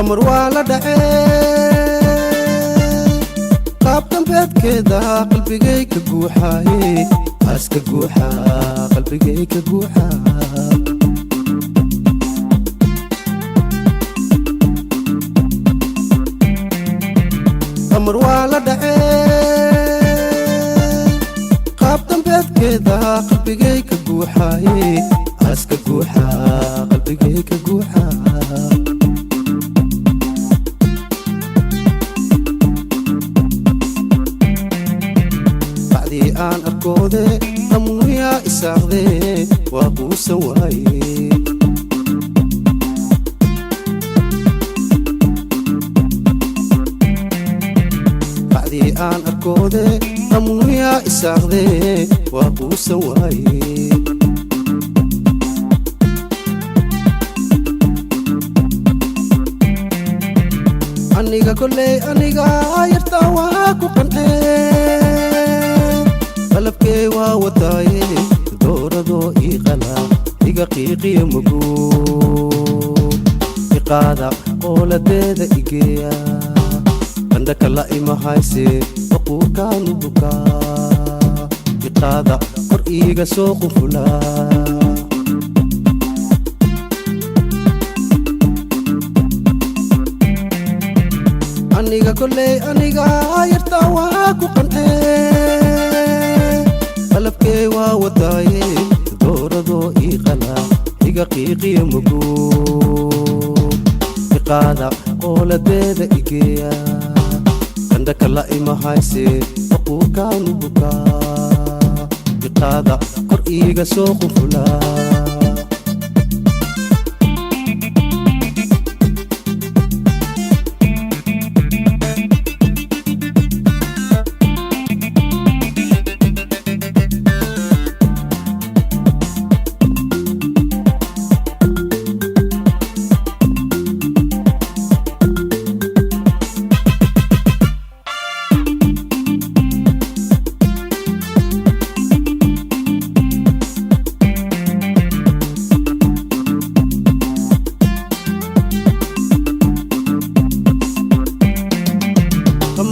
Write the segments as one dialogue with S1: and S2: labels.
S1: qamar waa la dhacay qaab dambeedkeeda qalbigay ka guuxaaye aska guuxa qalbigay ka guuxa qamar waa la dhacay qaab dambeedkeeda qalbigay ka guuxaaye aska guuxa qalbigay ka guuxa aan arkoode amuya isaaqde waa quusan waaye bacdii aan arkoode amuya isaaqde waa quusan waaye aniga kolley aniga yartaa waa ku qancee qalabkee waa wadaaye dooradoo ii qala iga qiiqiya muguu iqaada qooladeeda igeeya qandha kala ima hayse waquurkaanu bukaa iqaada kor iiga soo qunfulaa aniga kolley aniga yartaa waa ku qancee qalabkee waa wadaaye dooradoo ii qala iga qiiqiya muguu iqaada qooladeeda igeeya qandha kala ima hayse waquurkaanu bukaa iqaada kor iiga soo qunfulaa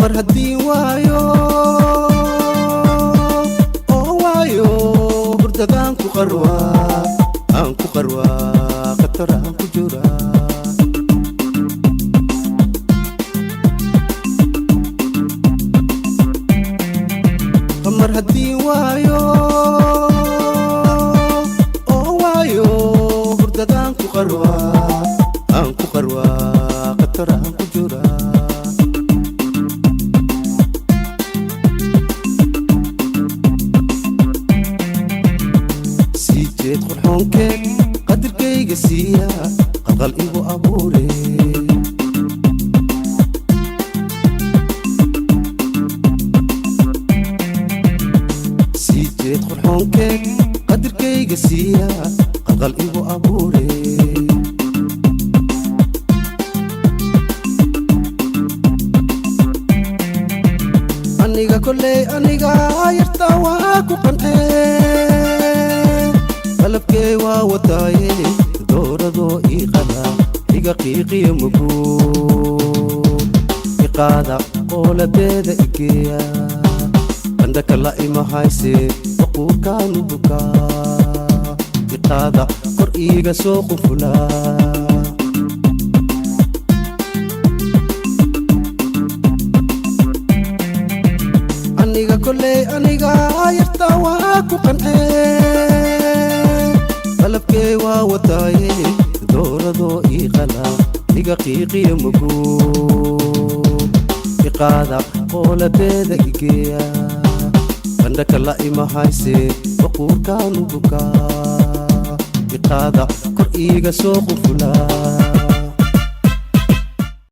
S1: mar haddii waayo oo waayo hurdadaan ku qarwaa aan ku qarwaa khatar aan ku jiraa mar haddii waayo oo waayo hurdadaan ku qarwaa aan ku qarwaa khatar aan ku jiraa qurxoonkeed qadirkayga siiya qadal igu abuure sii jeed qurxoonkeed qadirkayga siiya qadal igu abuure aniga kolley aniga yartaa waa ku qancee qalabkee waa wadaaye dooradoo ii qala iga qiiqiya muguu iqaada qooladeeda igeeya qandha kala ima hayse waquurkaanu bukaa iqaada kor iiga soo qunfulaa aniga kolley aniga yartaa waa ku qancee qalabkee waa wadaaye dooradoo ii qala iga qiiqiya muguu iqaada qooladeeda igeeya qandha kala ima hayse waquurkaanu bukaa iqaada kor iiga soo qunfulaa